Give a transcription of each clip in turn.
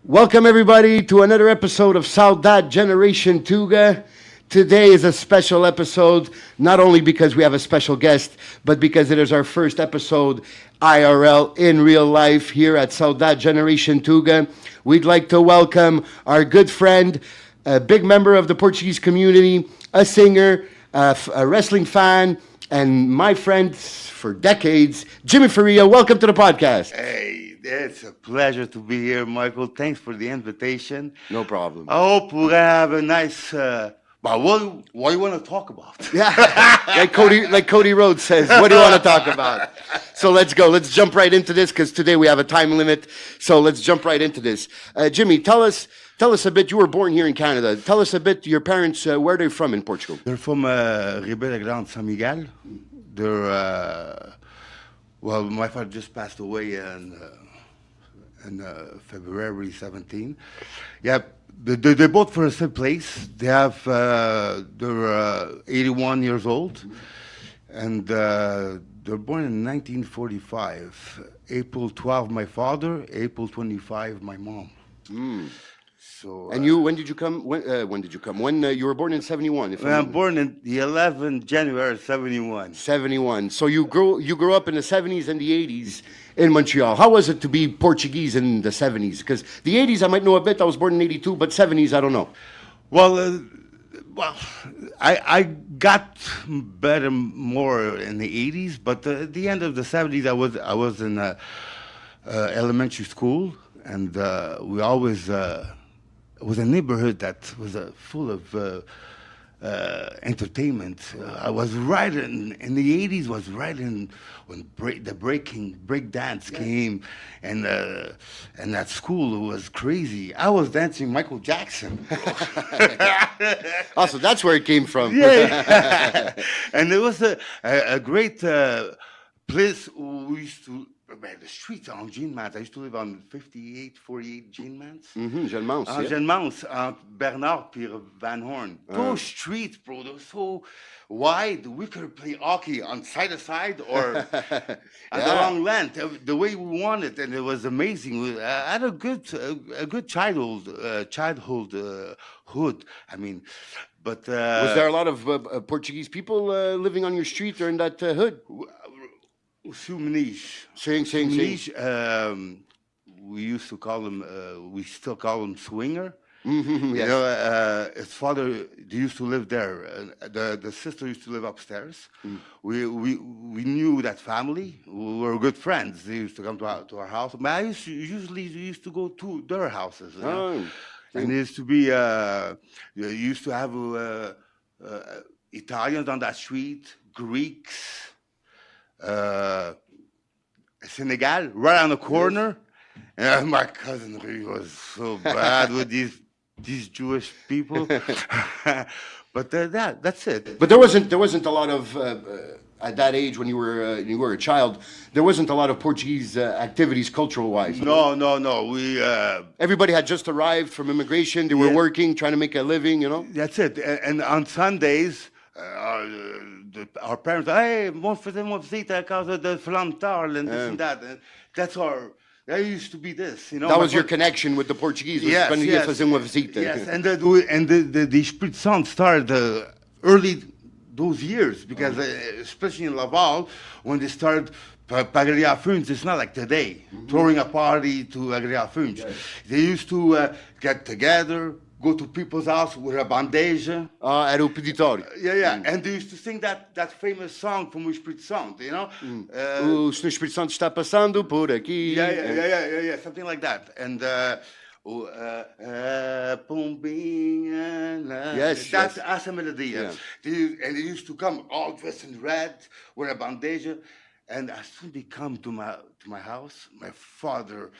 Welcome, everybody, to another episode of Saudade Generation Tuga. Today is a special episode, not only because we have a special guest, but because it is our first episode IRL in real life here at Saudade Generation Tuga. We'd like to welcome our good friend, a big member of the Portuguese community, a singer, a wrestling fan, and my friend for decades, Jimmy Faria. Welcome to the podcast. Hey, it's a pleasure to be here, Michael. Thanks for the invitation. No problem. I hope we're gonna have a nice. But what do you want to talk about? Yeah, like Cody Rhodes says, what do you want to talk about? So let's go. Let's jump right into this because today we have a time limit. So let's jump right into this. Jimmy, tell us a bit. You were born here in Canada. Tell us a bit. Your parents, where they're from in Portugal? They're from Ribeira Grande, San Miguel. They're well, my father just passed away in February 17. Yeah. They're both from the same place. They have they're 81 years old, and they're born in 1945. April 12, my father. April 25, my mom. So. And you? When did you come? When did you come? When you were born in 71? I'm born in the 11th January 71. 71. So you grew up in the 70s and the 80s in Montreal. How was it to be Portuguese in the 70s? Because the 80s I might know a bit. I was born in 82, but 70s I don't know. Well, I got better more in the 80s, but at the end of the 70s I was in elementary school, and we always. It was a neighborhood that was full of entertainment. I was right in the 80s. Was right in when the break dance came, and at school it was crazy. I was dancing Michael Jackson. Also, that's where it came from. Yeah, and it was a great place. We used to. The streets on Jean Mans. I used to live on 48 Jean Mans. Jean Mans, yeah. Jean Mans, Bernard, puis Van Horn. Those streets, bro, they were so wide. We could play hockey on side to side or on the long length, the way we wanted, and it was amazing. I had a good childhood. I mean, but was there a lot of Portuguese people living on your street or in that hood? Sing. We used to call him. We still call him Swinger. Yes. You know, his father they used to live there. The sister used to live upstairs. We knew that family. We were good friends. They used to come to our house. But I used to go to their houses. You know? And it used to be. You used to have Italians on that street, Greeks. Senegal, right on the corner, and my cousin really was so bad with these Jewish people. But that's it. But there wasn't a lot of at that age when you were a child. There wasn't a lot of Portuguese activities cultural wise. No. We everybody had just arrived from immigration. They were working, trying to make a living. You know. That's it. And on Sundays. Our parents, hey, vamos fazer uma visita à casa de fulano tal and this and that. And that used to be this, you know. That was your connection with the Portuguese. Yes. Fazer uma visita. Yes, and the Espírito Santo started early those years because especially in Laval when they started Agregar Funds, it's not like today, throwing a party to Agregar Funds. Yes. They used to get together, go to people's house with a bandeja. Era o peditório. Yeah. And they used to sing that famous song from o Espírito Santo, you know? O Senhor Espírito Santo está passando por aqui. Yeah, something like that. And Pombinha. Yes. That's a melody. Yeah. And they used to come all dressed in red with a bandeja. And as soon as they come to my house, my father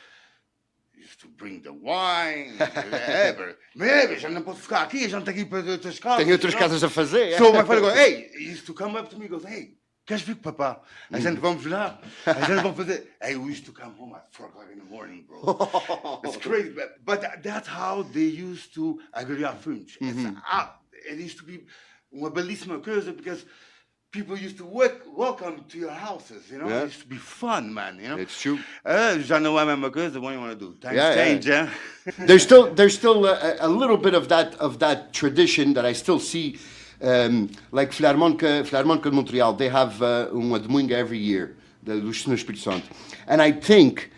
used to bring the wine. Já não posso ficar aqui, já não tenho que ir para outras casas. Tenho outras casas a fazer. So my father goes, hey, he used to come up to me and goes, hey, queres vir, papá? A gente vamos lá. A gente vamos fazer. Hey, we used to come home at 4 o'clock in the morning, bro. It's crazy. But that's how they used to agregar fundos. It used to be uma belíssima coisa because people used to welcome to your houses, you know? Yeah. It used to be fun, man, you know? It's true. Já não é a mesma coisa, what do you want to do? Times Yeah, change, yeah. yeah? There's still a little bit of that tradition that I still see, like Filarmonica de Montreal. They have uma dominga every year, no Espírito Santo, and I think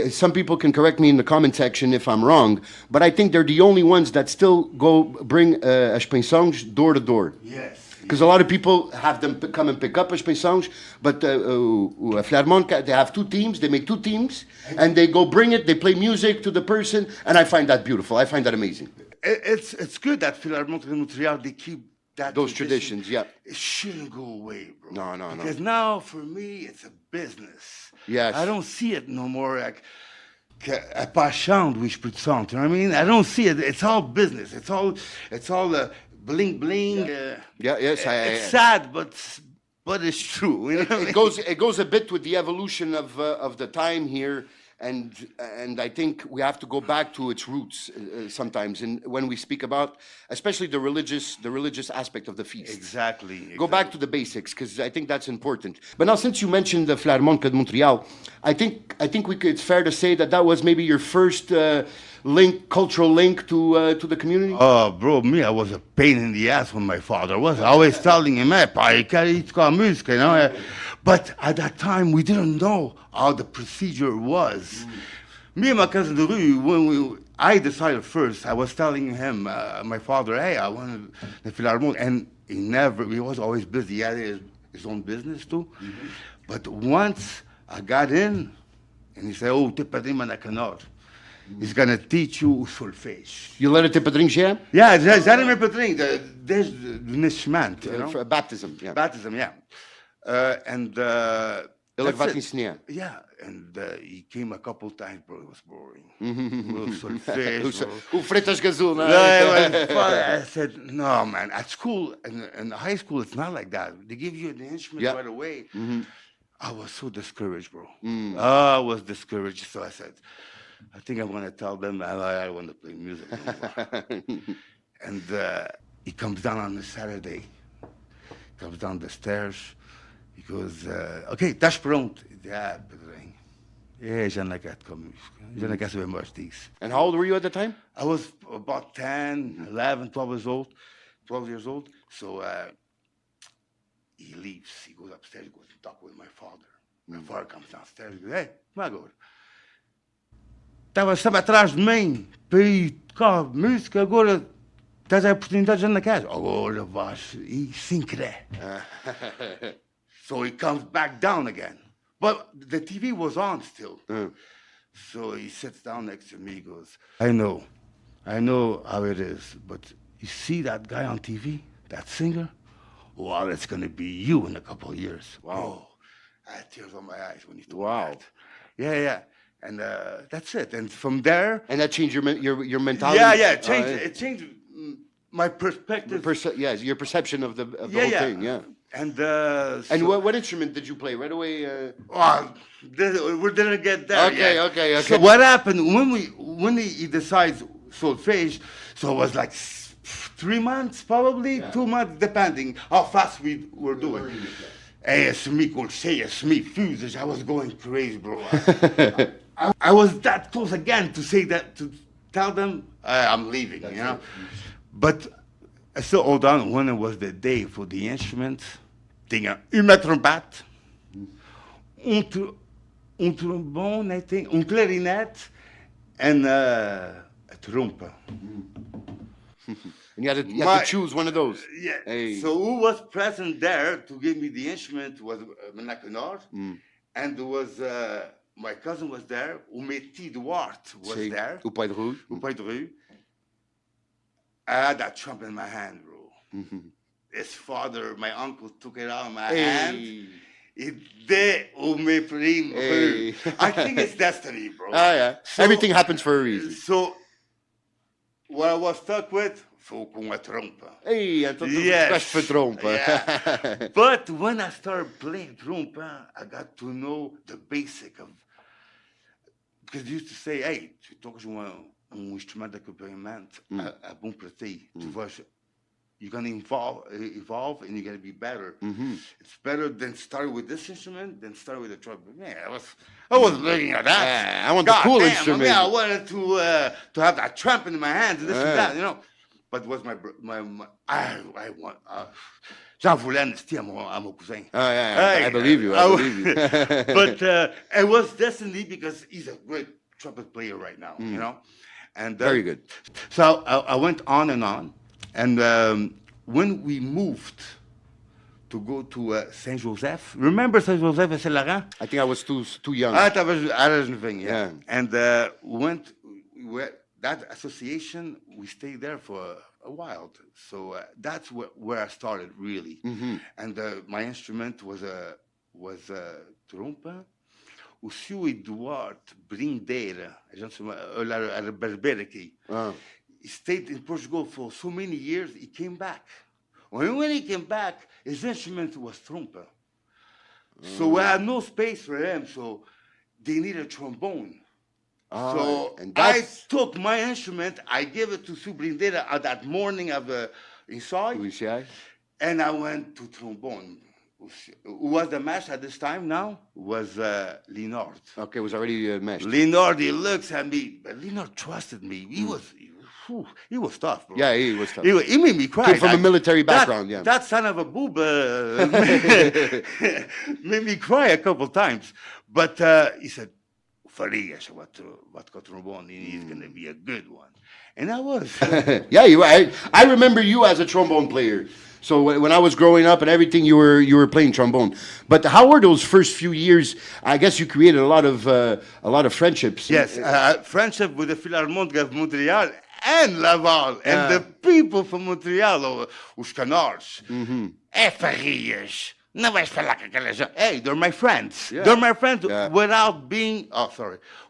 some people can correct me in the comment section if I'm wrong, but I think they're the only ones that still go bring as pensões door to door. Yes. Because a lot of people have them come and pick up as pensões, but Filarmonica, they have two teams, they make two teams, and they go bring it, they play music to the person, and I find that beautiful. I find that amazing. It's good that Filarmonica de Montreal, they keep Those traditions, yeah. It shouldn't go away, bro. No. Because now, for me, it's a business. Yes. I don't see it no more like a paixão do Espírito Santo. You know what I mean? I don't see it. It's all business. It's all bling bling. Yes. It's sad, but it's true. You know It goes a bit with the evolution of the time here, and I think we have to go back to its roots sometimes. And when we speak about, especially the religious aspect of the feast, Exactly. Go back to the basics, because I think that's important. But now, since you mentioned the Filarmonica de Montreal, I think it's fair to say that was maybe your first cultural link to the community. Oh, bro, me, I was a pain in the ass when my father was. Always telling him, "Hey, pai, quero ir tocar música," you know. But at that time, we didn't know how the procedure was. Me and my cousin de rue, I decided first. I was telling him, my father, "Hey, I want the Philharmonic," and he was always busy. He had his own business too. But once I got in, and he said, "Oh, te padrinho na canor. He's gonna teach you o solfege." You let it to padrinho já? Yeah, já era meu padrinho. Desde o nascimento, you know? For baptism, yeah. Baptism, yeah. And Ele that's vai it. te ensinar. Yeah, and he came a couple times, bro. It was boring. Solfege, bro. O Freitas Gazul, no? I said, no, man. At school, in high school, it's not like that. They give you the instrument right away. I was so discouraged, bro. I was discouraged. So I said, I think I'm going to tell them I want to play music no more. And he comes down on a Saturday. Comes down the stairs. He goes, "Okay, estás pronto?" Yeah, padrinho. Yeah, já não quero tocar música. Já não quero saber mais disso. And how old were you at the time? I was about 10, 11, 12 years old. 12 years old. So he leaves. He goes upstairs. He goes to talk with my father. My father comes downstairs. He goes, "Hey, come agora. Estava sempre atrás de mim para ir tocar música. Agora tens a oportunidade, já não queres. Agora vais e sem querer." So he comes back down again. But the TV was on still. So he sits down next to me. He goes, I know how it is, but you see that guy on TV, that singer? Well, it's going to be you in a couple of years. Wow. I had tears on my eyes when he told me that. Yeah. And that's it. And from there... And that changed your mentality? Yeah. It changed my perspective. Yes, your perception of the whole thing, yeah. And what instrument did you play right away? We didn't get there. Okay. So what happened when he decides solfege? So it was like 3 months, probably 2 months, depending how fast we were doing. Esse-me colcheia, esse-me fuses. I was going crazy, bro. I was that close again to tell them I'm leaving, you know. But I still hold on when it was the day for the instruments. Tinha uma trompete, trombone, I think, clarinete, and a trompa. And you had to choose one of those. Yeah. Hey. So who was present there to give me the instrument was Menacanor, and there was my cousin was there. O Métis Duarte was there. O pai de rua. O pai de rua. I had that trumpet in my hand, bro. His father, my uncle, took it out of my hand. E deu o meu primo. I think it's destiny, bro. Yeah. So, everything happens for a reason. So, what I was stuck with, foi com a trompa. Então tu ficaste for trompa. Yeah. But when I started playing trompa, I got to know the basic of... Because they used to say, hey, tu tocas instrumento de acompanhamento, é bom para ti. Tu vais you're gonna evolve, and you're gonna be better. It's better than start with this instrument than start with the trumpet. Man, I was looking at that. Yeah, I want the cool instrument. I mean, I wanted to have that trumpet in my hands and this and that, you know. But it was I want. J'en voulais un esti à mon cousin. Oh, yeah, I believe you. I believe you. But it was destiny because he's a great trumpet player right now, you know. And very good. So I went on, and when we moved to go to Saint Joseph, remember Saint Joseph et Saint Laurent? I think I was too young. I was nothing, yeah. And that association, we stayed there for a while. So that's where I started really. And my instrument was trompa. O Sr. Eduardo Brindeira, a gente chama, era barbeiro aqui. He stayed in Portugal for so many years, he came back. When he came back, his instrument was trompa. So we had no space for him, so they needed a trombone. So I took my instrument, I gave it to Sr. Brindeira that morning of inside, and I went to trombone. Who was the master at this time now? Was Leonard. Okay, it was already meshed. Leonard, he looks at me, but Leonard trusted me. He was tough, bro. Yeah, he was tough. He made me cry. Came from a military background, yeah. That son of a boob made me cry a couple times. But he said, Faria, what got trombone, he's going to be a good one. And I was. Yeah, I remember you as a trombone player. So when I was growing up and everything, you were playing trombone. But how were those first few years? I guess you created a lot of friendships. Yes, friendship with the Filarmonicas of Montreal and Laval and the people from Montreal, os canards. Farias. Não vais falar com aquela gente. Hey, they're my friends. Yeah. They're my friends without being.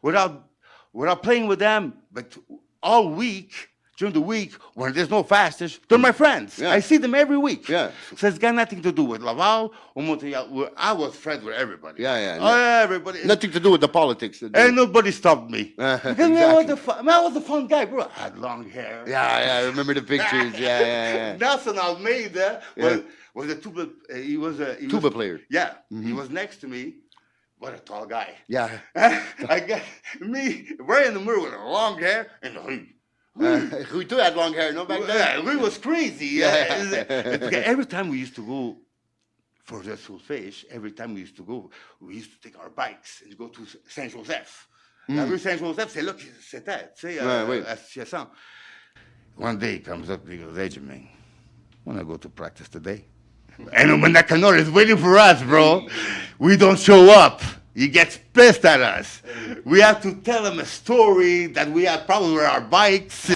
Without playing with them, but all week. During the week, when there's no fastest, they're my friends. Yeah. I see them every week. Yeah. So it's got nothing to do with Laval or Montreal. I was friends with everybody. Yeah. Everybody. Nothing to do with the politics. And nobody stopped me. Because exactly. I was a fun guy, bro. I had long hair. Yeah, I remember the pictures. Yeah. Nelson Almeida was a tuba. He was a tuba player. Yeah. He was next to me. What a tall guy. Yeah. I got me right in the middle with long hair and we too had long hair, no, back then? Yeah, we was crazy. Every time we used to go for the solfège, we used to take our bikes and go to Saint Joseph. La rue Saint Joseph, c'est là que c'était, tu sais, association. One day he comes up, he goes, hey, Jimmy, I want to go to practice today. And when that canor is waiting for us, bro, we don't show up. He gets pissed at us. We have to tell him a story that we had problems with our bikes.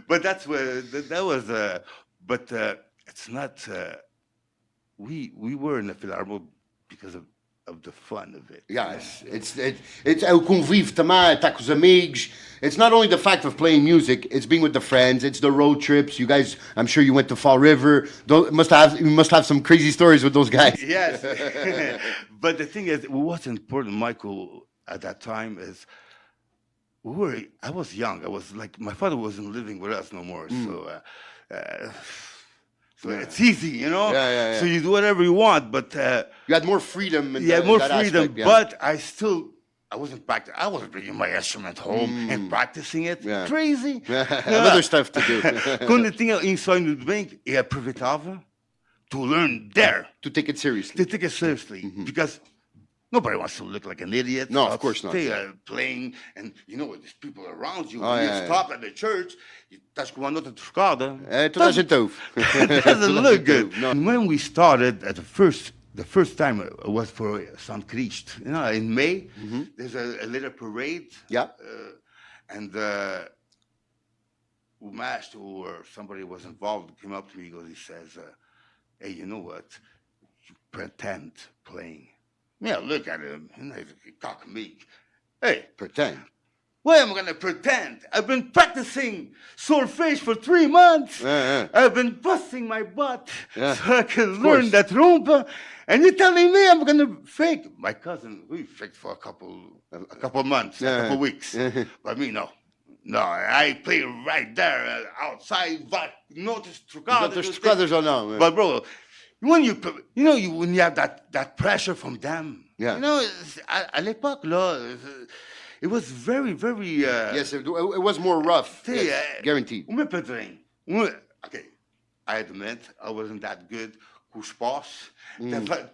But that's where that was. But it's not. We were in the Filarmonicas because of the fun of it. Yeah, it's o convívio também, estar com os amigos. It's not only the fact of playing music, it's being with the friends, it's the road trips. You guys, I'm sure you went to Fall River. You must have some crazy stories with those guys. Yes. But the thing is, what's important, Michael, at that time is I was young. I was like, my father wasn't living with us no more. So it's easy, you know? Yeah. So you do whatever you want, but... you had more freedom. More freedom, aspect, but I wasn't practicing. I was bringing my instrument home and practicing it. Yeah. Crazy. Other stuff to do. Quando eu tinha em sonho do bem, eu aproveitava to learn there. To take it seriously. Because nobody wants to look like an idiot. No, of course not. Playing, and you know, there's people around you. When you stop at the church, estás com uma nota trocada. Toda a gente ouve. It doesn't look good. No. And when we started at the first time was for St. Christ. You know, in May, there's a little parade. Yeah. And Master or somebody was involved came up to me. He says, hey, you know what? You pretend playing. Yeah, look at him. And he's cock meek. Hey, pretend. Why am I going to pretend? I've been practicing solfège for 3 months. I've been busting my butt so I can learn that rumba. And you're telling me I'm going to fake? My cousin, we faked for a couple months, a couple weeks. But me, no. No, I play right there outside, but notice D'autres trucadas ou não? But bro, when when you have that pressure from them, Yeah. you know, à l'époque là, it was very, very. Yes, it was more rough. Hey, Yes, guaranteed. O meu padrinho, okay, I admit I wasn't that good com os pós.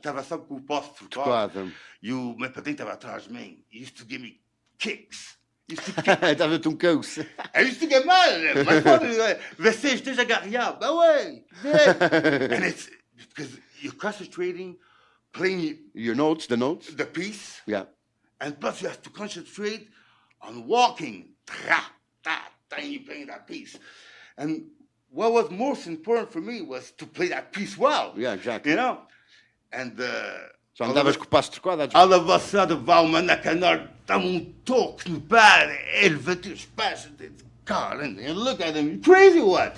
Tava só com o pós trocado. E o meu padrinho estava atrás de mim. He used to give me kicks. Estava-te um coax. I used to get mad at him. Mas pode, você esteja garreado. Bah ouais. And it's because you're concentrating, playing Your notes, the notes. the piece. Yeah. And plus you have to concentrate on walking. You playing that piece. And what was most important for me was to play that piece well. Yeah, exactly. You know? And Só andavas com o passo trocado. all of a sudden, Valma na canal, dá toque no pé, ele bateu os pés, God, and look at him, you crazy what?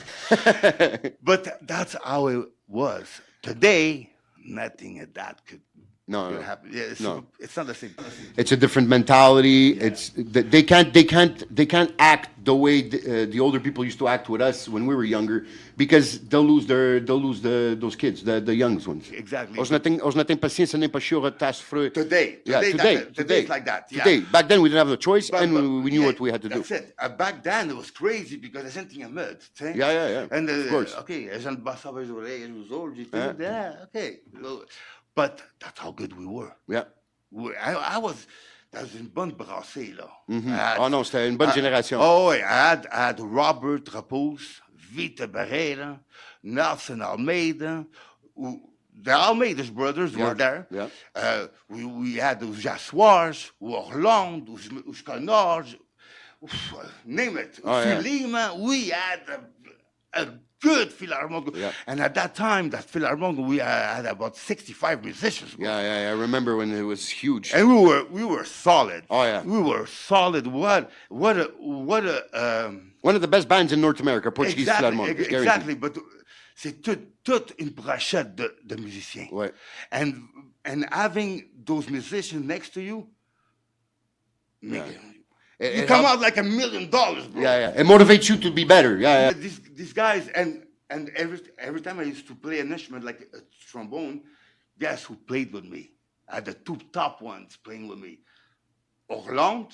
But that's how it was. Today, nothing of that could happen. Yeah, it's not the same. It's a different mentality. Yeah. They can't act the way the older people used to act with us when we were younger, because they'll lose those kids, the young ones. Exactly. Eles não têm paciência nem paixão até sofrer. Today it's like that. Yeah. Today, back then we didn't have the choice, and we knew what we had to do. That's it. Back then it was crazy because a gente tinha medo. Yeah. And of course. Okay, a gente baixava as orelhas, os olhos e tudo. Yeah, okay. But that's how good we were. Yeah. That was une bonne brassée, là. Oh non, c'était une bonne génération. Oh, I had Robert Rapouse, Vita Barreira, Nelson Almeida. The Almeida's brothers were there. Yeah. We had os Jassoirs, o Orlando, os Canards, name it. Lima. We had a good Filarmonicas. Yeah. And at that time, that Filarmonicas, we had about 65 musicians. Yeah. I remember when it was huge. And we were solid. Oh yeah. We were solid. What a one of the best bands in North America, Portuguese Filarmonicas. Exactly, but c'est toute une brochette de musiciens. Ouais. And having those musicians next to you, you come out like $1 million, bro. Yeah. It motivates you to be better. Yeah. These guys, and every time I used to play an instrument like a trombone, guess who played with me? I had the two top ones playing with me, Orlando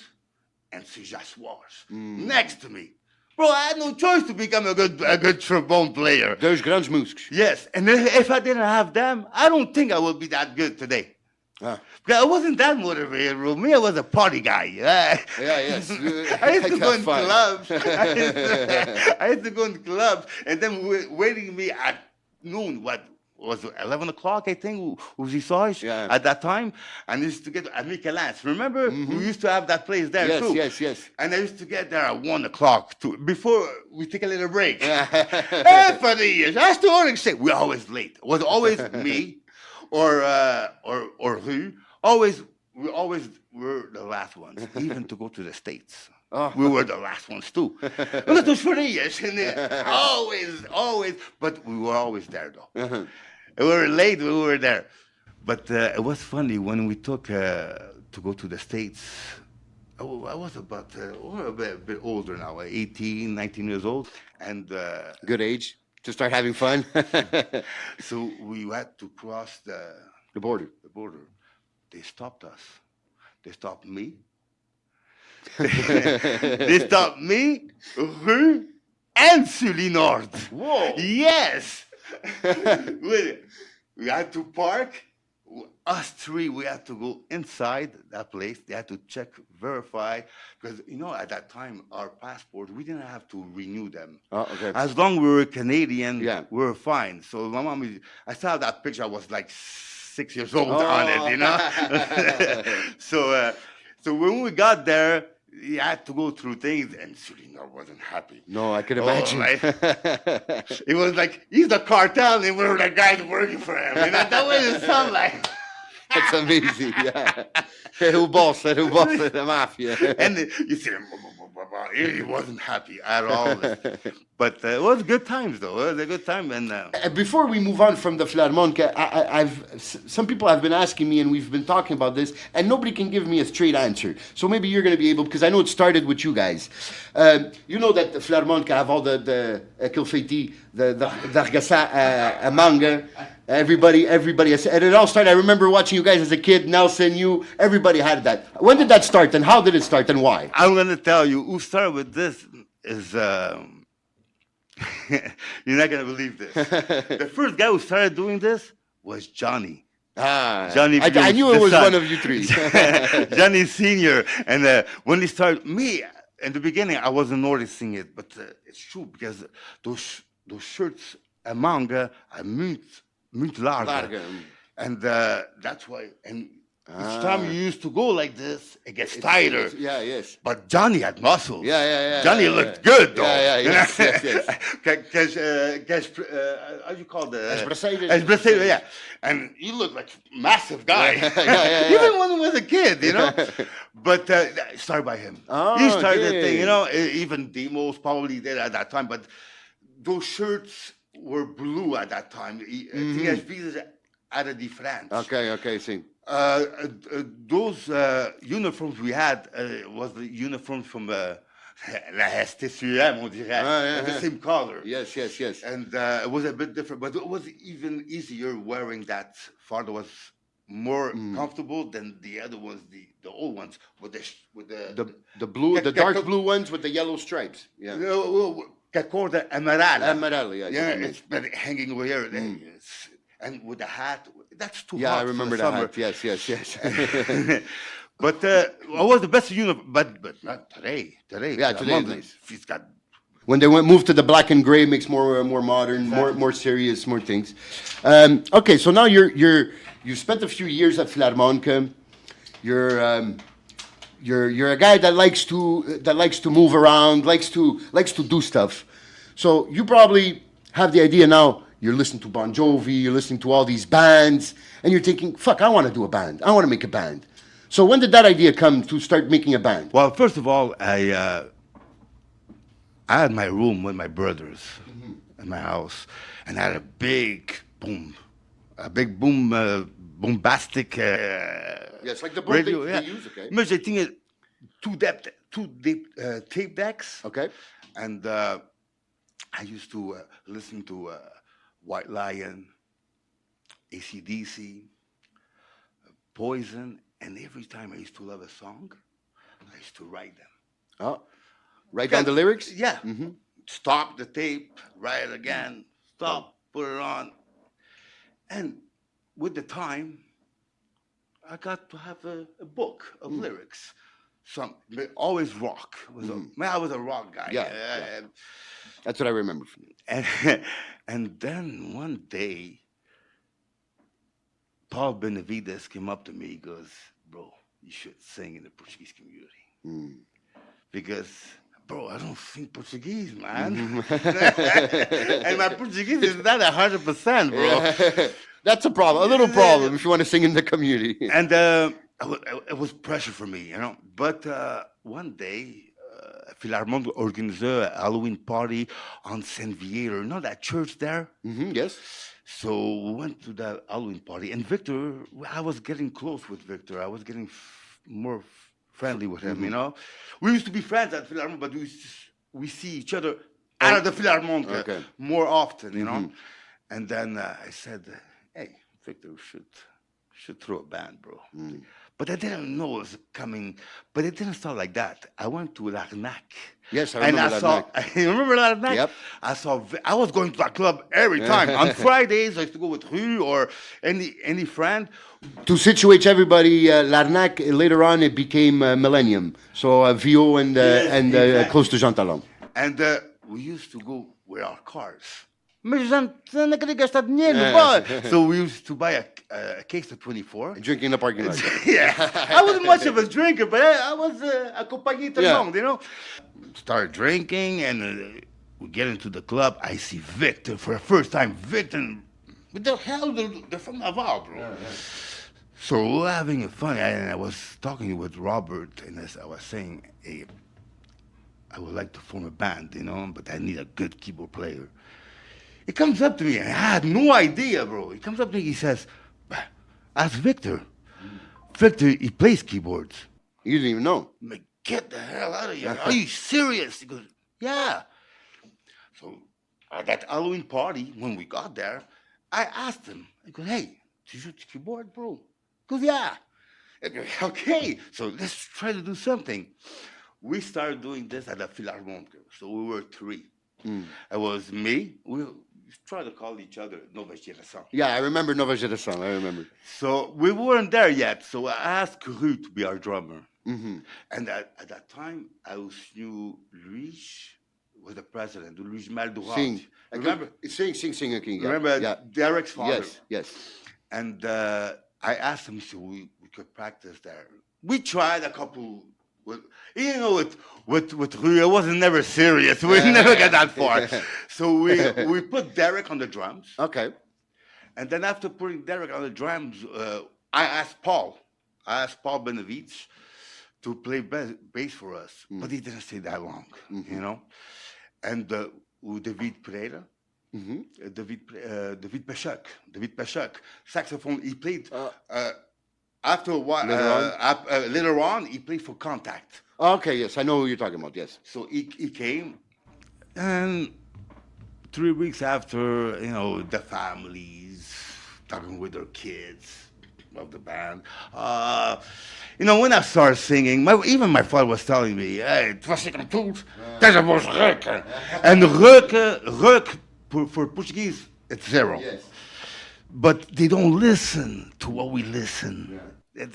and Jassoirs, next to me. Bro, I had no choice to become a good trombone player. Those grandes músicos. Yes, and if I didn't have them, I don't think I would be that good today. Because I wasn't that motivated, bro. Me, I was a party guy. Yes. I used to go in clubs. I used to go in clubs, and then waiting me at noon. What was it, 11 o'clock? I think was at that time. And I used to get at Michelangelo. Remember, we used to have that place there too. Yes. And I used to get there at 1 o'clock too, before we take a little break. Hey, for the years, I still want to say we're always late. It was always me. Or who? We always were the last ones, even to go to the States. We were the last ones too. Always, but we were always there though. We were late, we were there. But it was funny when we took to go to the States. I was about a bit older now, 18, 19 years old, and good age to start having fun. So we had to cross the border. They stopped us. They stopped me. They stopped me, Rue, and Sully Nord. Whoa. Yes. We had to park. Us three, we had to go inside that place. They had to check, verify, because at that time our passports, we didn't have to renew them. Oh, okay. As long as we were Canadian, we were fine. So my mom, I saw that picture. I was like 6 years old on it, So when we got there, you had to go through things, and Sulina wasn't happy. No, I could imagine. It was like he's the cartel, and we're the guys working for him. That way it sounded like. That's amazing, yeah. Who boss the mafia. And you see him, he wasn't happy at all. But it was good times, though. It was a good time. And Before we move on from the Filarmonica, some people have been asking me, and we've been talking about this, and nobody can give me a straight answer. So maybe you're going to be able, because I know it started with you guys. You know that the Filarmonica have all the Kilfeiti, the Dargasa, manga. Everybody, and it all started. I remember watching you guys as a kid. Nelson, you, everybody had that. When did that start, and how did it start, and why? I'm going to tell you, who started with this is. You're not gonna believe this. The first guy who started doing this was Johnny. Johnny. I knew it was one of you three. Johnny Senior. And when he started, me in the beginning, I wasn't noticing it, but it's true because those shirts, a manga, are muito larga, and that's why. And each time you used to go like this, it gets tighter. Yes. But Johnny had muscles. Yeah. Johnny looked good, though. Yes. How do you call the? Esbraceiro. Yeah. And you look like a massive guy. Yeah. Even when he was a kid, But started by him. He started the thing, Even Demos probably did at that time. But those shirts were blue at that time. THB era diferente. Okay, sim. Those uniforms we had was the uniforms from la STCM, on dirait, the same color. Yes. And it was a bit different, but it was even easier wearing that. Farther was more comfortable than the other ones, the old ones with the blue, the dark blue ones with the yellow stripes. Yeah. Cacorda Emerald. Emerald, yeah. It's been hanging over here. And with the hat, that's too hot. Yeah, I remember that hat. Yes. But what was the best uniform? But not today. Yeah, today is nice. He's got. When they moved to the black and gray, makes more modern, more serious, more things. Okay, so now you spent a few years at Filarmonica. You're a guy that likes to move around, likes to do stuff. So you probably have the idea now. You're listening to Bon Jovi, you're listening to all these bands, and you're thinking, fuck, I want to do a band. I want to make a band. So when did that idea come to start making a band? Well, first of all, I had my room with my brothers in my house, and I had a big bombastic yes, like the boom radio. they use, okay. Mais j'ai tinha two tape decks. Okay. And I used to listen to White Lion, AC/DC, Poison, and every time I used to love a song, I used to write them. Oh, write down the lyrics? Yeah. Stop the tape, write it again, stop, put it on. And with the time, I got to have a book of lyrics. But always rock. I was a rock guy. Yeah. That's what I remember from you. And then one day, Paul Benavides came up to me. He goes, "Bro, you should sing in the Portuguese community." Because, bro, I don't sing Portuguese, man. And my Portuguese is not 100%, bro. Yeah. That's a problem, a little problem if you want to sing in the community. And it was pressure for me, But one day, Filarmonicas organized a Halloween party on Saint-Viator. You know that church there? Yes. So we went to that Halloween party. And Victor, I was getting close with Victor. I was getting more friendly with him, We used to be friends at Filarmonicas, but we see each other out of the Filarmonicas more often, And then I said, "Hey, Victor, should throw a band, bro." But I didn't know it was coming. But it didn't start like that. I went to Larnac. Yes, I remember Larnac. You remember Larnac? Yep. I was going to that club every time. On Fridays, I used to go with Rue or any friend. To situate everybody, Larnac, later on, it became Millennium. So VO and exactly. close to Jean Talon. And we used to go with our cars. Mas já não queria gastar dinheiro, boy. So we used to buy a case of 24. Drinking in the parking lot. Yeah. I wasn't much of a drinker, but I was accompagné tout le monde, Started drinking, and we get into the club. I see Victor for the first time. Victor, what the hell? They're from Laval, bro. Yeah. So we're having fun, and I was talking with Robert, and I was saying, "Hey, I would like to form a band, but I need a good keyboard player. He comes up to me, and I had no idea, bro. He comes up to me, he says, ask Victor. Victor, he plays keyboards. You didn't even know. I'm like, get the hell out of here. Are you serious? He goes, yeah. So at that Halloween party, when we got there, I asked him, I go, hey, do you shoot the keyboard, bro? He goes, yeah. I go, okay, so let's try to do something. We started doing this at the Filarmonicas. So we were three. It was me. We tried to call each other Nova Geração. Yeah, I remember Nova Geração. I remember. So we weren't there yet. So I asked Rue to be our drummer. And at that time, I was knew Luis was the president, Luis Maldorado. Sing. Remember? Sing again. Yeah. Remember Yeah. Derek's father? Yes. And I asked him so we could practice there. We tried a couple. With Rue, it wasn't never serious. We never got that far. So we put Derek on the drums. Okay. And then after putting Derek on the drums, I asked Paul Benavides to play bass for us. But he didn't stay that long, And David Pereira, David Peshak, saxophone. He played after a while. Later on, he played for Contact. Okay, yes, I know who you're talking about. Yes. So he came, and 3 weeks after, the families talking with their kids of the band. When I started singing, even my father was telling me, hey, het was ik aan toe, dat was reuken. And reuk for Portuguese, it's zero. Yes. But they don't listen to what we listen. Yeah.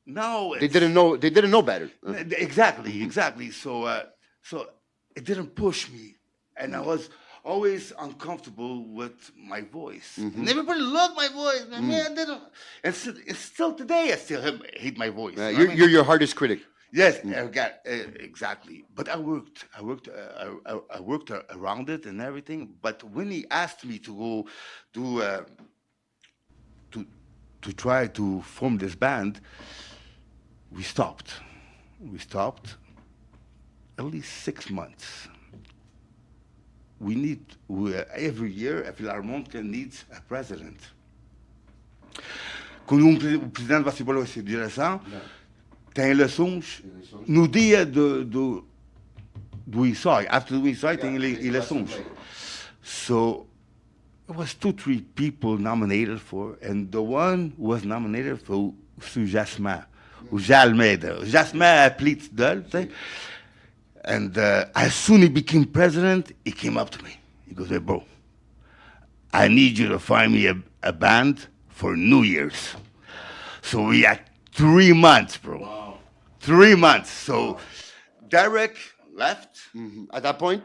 No, They didn't know better. Exactly. So it didn't push me, and I was always uncomfortable with my voice. And everybody loved my voice. Man, I didn't. And it's still today, I still hate my voice. You're your hardest critic. Yes, exactly. But I worked around it and everything. But when he asked me to go to try to form this band, we stopped. At least 6 months. Every year, a Filarmonica needs a president. Quando o presidente vai se embora essa direção, tem eleições no dia do ensaio. After the ensaio, tem eleições. So it was 2-3 people nominated for, and the one who was nominated for o Jasmin, o Jalmeida. O Jasmin é apelido dele, sei. And as soon as he became president, he came up to me. He goes, hey, bro, I need you to find me a band for New Year's. So we had 3 months, bro. Wow. 3 months. So Derek left. At that point?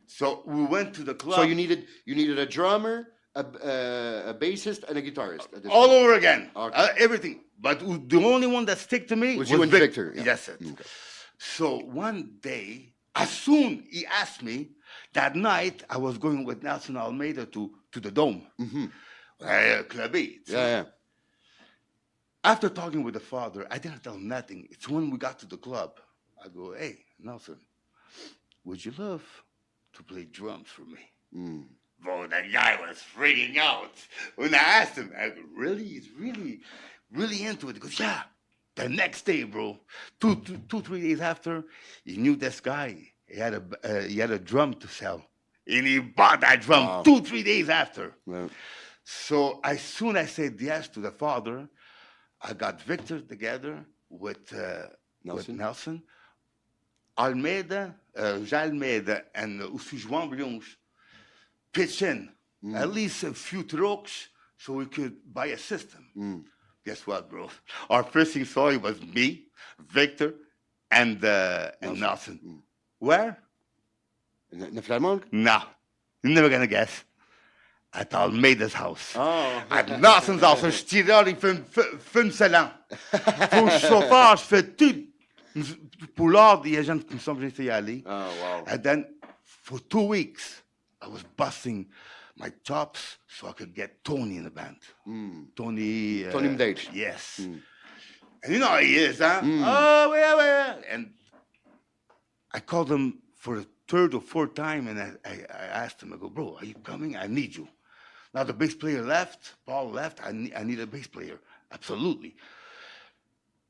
So we went to the club. So you needed a drummer, a bassist, and a guitarist. At this all point. over again. Okay. Everything. But the only one that stuck to me was you and Victor. Yeah. Yes, sir. Okay. So one day, as soon he asked me, that night I was going with Nelson Almeida to the Dome. Club 8. Yeah. After talking with the father, I didn't tell him nothing. It's when we got to the club. I go, hey, Nelson, would you love to play drums for me? Bro, that guy was freaking out. When I asked him, I go, really? He's really, really into it. He goes, yeah. The next day, bro, 3 days after, he knew this guy. He had a drum to sell, and he bought that drum. Wow. 2-3 days after. Yeah. So as soon as I said yes to the father, I got Victor together with Nelson, Almeida, Jalmeida, and João Brilhões pitched in at least a few strokes so we could buy a system. Guess what, bro? Our first install was me, Victor, and Nelson. Where? In the Filarmonica? No. You're never going to guess. At Almeida's house. Oh. At Nelson's house. Je tirais, il fait un salon. Pour le chauffeur, je fais tout. Pour l'ordre, il y a des gens qui me sont obligés d'y aller. Oh, wow. And then, for 2 weeks, I was busting my chops so I could get Tony in the band. Tony Medeiros. Yes. And you know how he is, huh? Oh, yeah. And I called him for the third or fourth time, and I asked him, I go, bro, are you coming? I need you. Now the bass player left, Paul left, I need a bass player. Absolutely.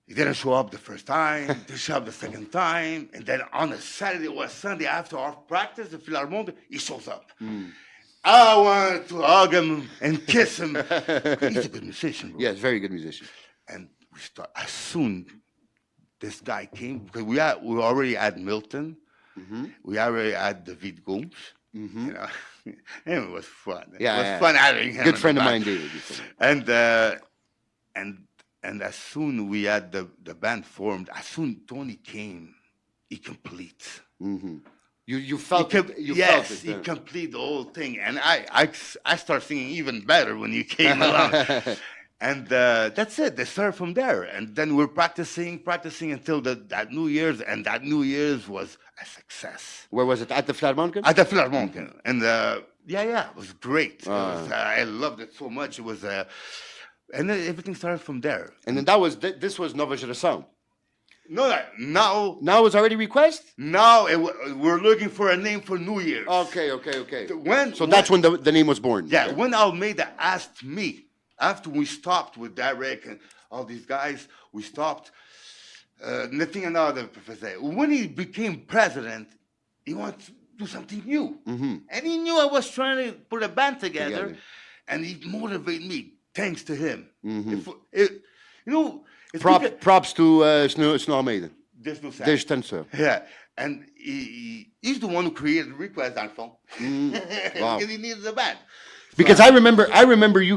He didn't show up the first time, didn't show up the second time, and then on a Saturday or a Sunday after our practice, the Filarmonicas, he shows up. I wanted to hug him and kiss him. He's a good musician, bro. Yes, very good musician. And we start as soon this guy came, because we already had Milton, we already had David Gomes, you know, and it was fun. Yeah, it was fun having him. Good in friend the of band. mine, David. And as soon we had the band formed, as soon Tony came, he complete. You felt it. You yes, felt it. he complete the whole thing, and I started singing even better when you came along. And that's it. They started from there, and then we're practicing until that New Year's, and that New Year's was a success. Where was it? At the Filarmonicas? At the Filarmonicas, and it was great. I loved it so much. It was, and then everything started from there. And then this was Nova Geração. No, now Now it was already request? now we're looking for a name for New Year's. Okay. That's when the name was born. Yeah, when Almeida asked me, after we stopped with Derek and all these guys, we stopped. Nothing another professor. When he became president, he wanted to do something new. And he knew I was trying to put a band together. And he motivated me, thanks to him. Props to Snow Almeida. There's no sense. Desde tanto seu. Yeah, and he's the one who created the request on phone. Wow. Because he needed the band. Because I remember you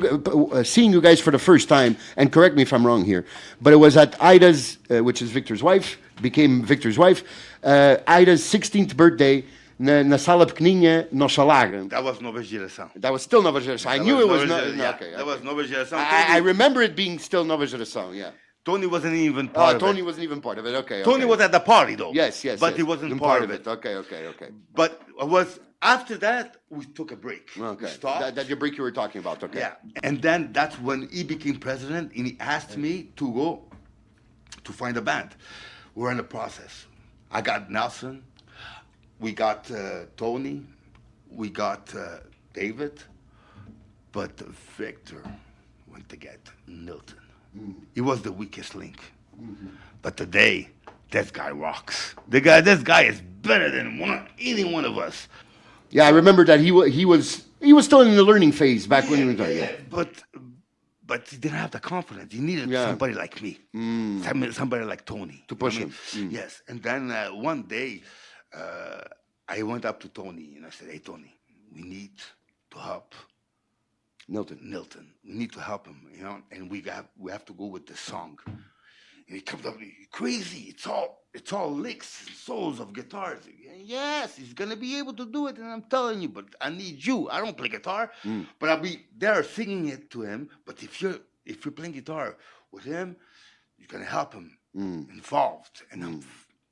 seeing you guys for the first time, and correct me if I'm wrong here, but it was at Ida's, which is Victor's wife, became Victor's wife, Ida's 16th birthday na sala pequeninha, no Xalaga. That was Nova Geração. That was still Nova Geração. I knew it was not. Okay. That was Nova Geração. I remember it being still Nova Geração, yeah. Tony wasn't even part of it. Tony wasn't even part of it, okay. Tony was at the party, though. Yes. But he wasn't part of it. Okay. But after that, we took a break. Okay. We stopped. That your break you were talking about, okay. Yeah. And then that's when he became president, and he asked me to go to find a band. We're in the process. I got Nelson. We got Tony. We got David. But Victor went to get Milton. He was the weakest link. But today, this guy rocks. This guy is better than any one of us. Yeah, I remember that he was still in the learning phase back when he was there. Yeah. But he didn't have the confidence. He needed somebody like me, somebody like Tony to push him. Yes, and then one day, I went up to Tony and I said, "Hey, Tony, we need to help Milton. We need to help him, you know, and we have to go with the song." And he comes up, crazy. It's all licks and solos of guitars. Yes, he's gonna be able to do it, and I'm telling you, but I need you. I don't play guitar, but I'll be there singing it to him. But if you're playing guitar with him, you're gonna help him involved. And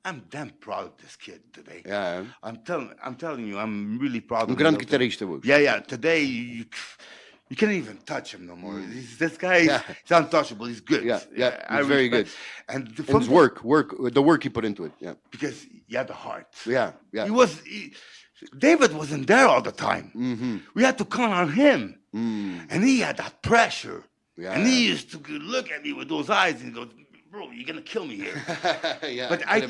I'm damn proud of this kid today. Yeah. I'm telling you, I'm really proud of him. Grande guitarrista hoje. Yeah. Today you can't even touch him no more. This guy is untouchable. He's good. Yeah, he's very good. And his the work he put into it. Yeah. Because he had the heart. Yeah. David wasn't there all the time. We had to count on him. And he had that pressure. Yeah. And he used to look at me with those eyes and go, "Bro, you're gonna kill me here." Yeah, but I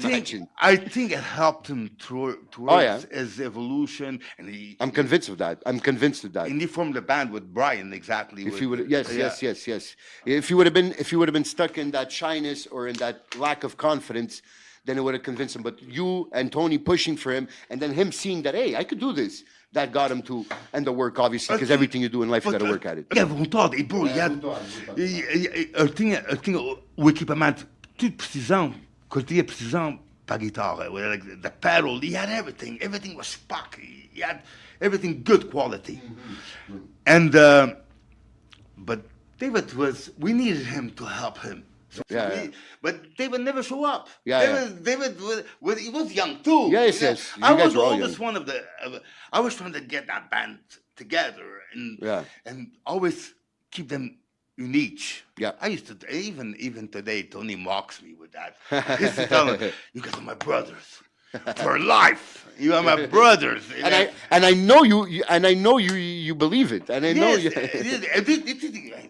think it helped him towards his evolution, and I'm convinced of that. And he formed a band with Brian, exactly. If he would, yes. If he would have been stuck in that shyness or in that lack of confidence, then it would have convinced him. But you and Tony pushing for him, and then him seeing that, hey, I could do this. That got him to, and the work, obviously, because everything you do in life, you got to work at it. Vontade, bro, eu tinha o equipamento, tudo precisão, que eu tinha precisão para a guitarra, like the pedal, he had everything was stock, he had everything good quality. And, but David we needed him to help him. But David never showed up. David he was young too. Yes. I was always one of the. I was trying to get that band together and always keep them unique. Yeah. I used to even today. Tony mocks me with that. I used to tell him, "You guys are my brothers. for life. You are my brothers. And I know you believe it. And I know Yes, you. Hey,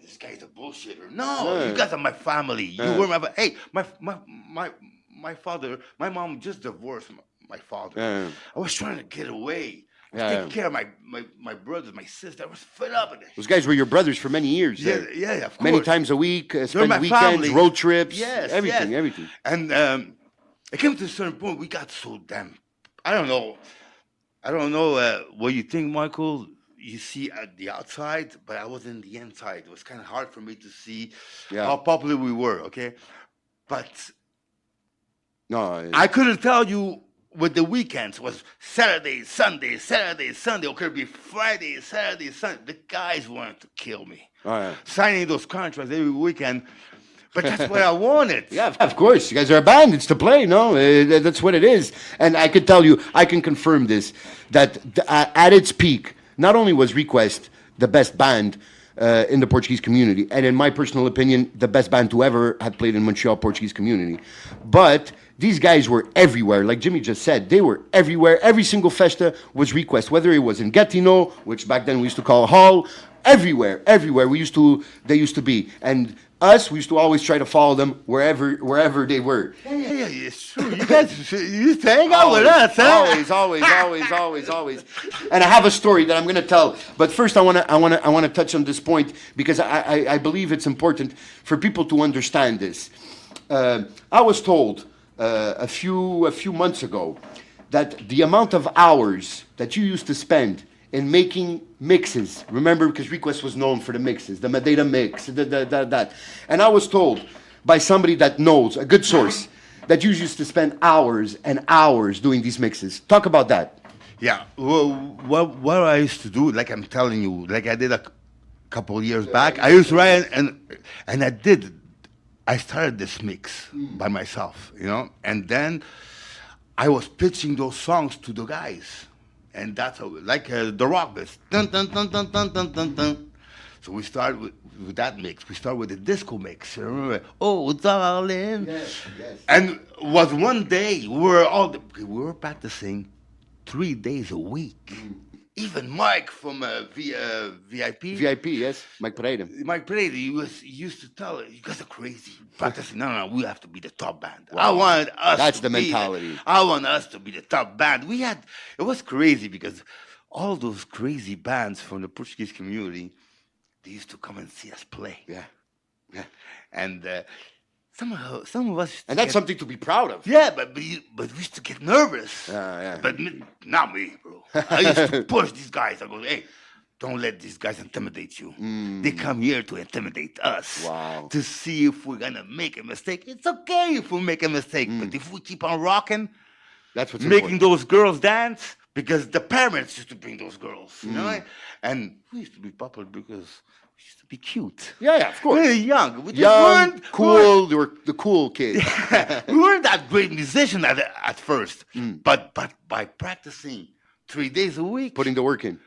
this guy's a bullshitter. No, you guys are my family. You were my. Hey, my father, my mom just divorced my father. I was trying to get away. I was taking care of my brothers, my sister. I was fed up with it. Those guys were your brothers for many years. Yeah, of course. Many times a week, spend my weekends, family. road trips, Yes, everything. And it came to a certain point. We got so damn. I don't know what you think, Michael. You see at the outside, but I was in the inside. It was kind of hard for me to see how popular we were. Okay, but no, I couldn't tell you what the weekends was. Saturday, Sunday, Saturday, Sunday. Or could it be Friday, Saturday, Sunday? The guys wanted to kill me. Signing those contracts every weekend. But that's what I wanted. Yeah, of course. You guys are a band. It's to play. No, that's what it is. And I could tell you, I can confirm this, that at its peak, not only was Request the best band in the Portuguese community, and in my personal opinion, the best band to ever have played in Montreal Portuguese community, but these guys were everywhere. Like Jimmy just said, they were everywhere. Every single festa was Request, whether it was in Gatineau, which back then we used to call a hall, everywhere they used to be. And us, we used to always try to follow them wherever they were. Yeah, it's true. You guys used to hang out with us, huh? Always. And I have a story that I'm going to tell. But first, I want to touch on this point because I believe it's important for people to understand this. I was told a few months ago that the amount of hours that you used to spend in making mixes, remember, because Request was known for the mixes, the Madeira mix, that. And I was told by somebody that knows, a good source, that you used to spend hours and hours doing these mixes. Talk about that. Yeah, well, what I used to do, like I'm telling you, like I did a couple of years back, I used to write, and I started this mix by myself, and then I was pitching those songs to the guys. And that's how, like the rock bits. Dun, dun, dun, dun, dun, dun, dun, dun. So we start with that mix. We start with the disco mix. Remember? Oh, darling. Yes. And was one day we were practicing 3 days a week. Even Mike from VIP. VIP, yes. Mike Pereira. He used to tell us, you guys are crazy. Practicing, no, we have to be the top band. Wow. I wanted us That's to the be mentality. I want us to be the top band. It was crazy because all those crazy bands from the Portuguese community, they used to come and see us play. Yeah. And some of us. And that's something to be proud of. Yeah, but we used to get nervous. Yeah. But not me, bro. I used to push these guys. I go, hey, don't let these guys intimidate you. They come here to intimidate us. Wow. To see if we're gonna make a mistake. It's okay if we make a mistake, but if we keep on rocking, that's what's making important. those girls dance, because the parents used to bring those girls, you know, and we used to be popular because we used to be cute. Yeah, of course. We were young. We just Young, weren't cool. They were the cool kids. we weren't that great musician at first, but by practicing 3 days a week, Putting the work in.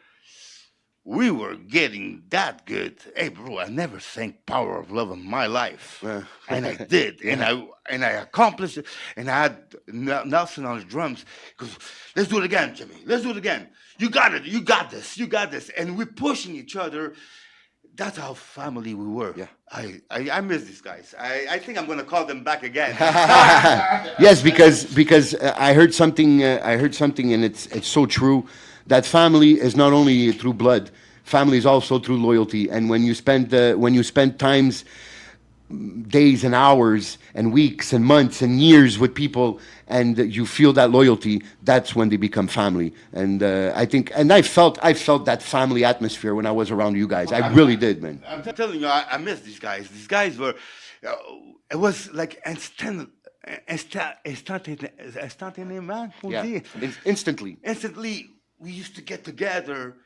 we were getting that good. Hey, bro, I never sang "Power of Love" in my life, and I did, and I accomplished it. And I had Nelson on the drums. He goes, "Let's do it again, Jimmy. Let's do it again. You got it. You got this. You got this." And we're pushing each other. That's how family we were. Yeah. I miss these guys. I think I'm gonna call them back again. Yes, because I heard something. And it's so true. That family is not only through blood. Family is also through loyalty. And when you spend times, days and hours and weeks and months and years with people, and you feel that loyalty, that's when they become family. And I felt that family atmosphere when I was around you guys. I really did, man. I'm telling you, I miss these guys. These guys were, it was like instantaneous, Yeah. Instantly. Instantly, we used to get together,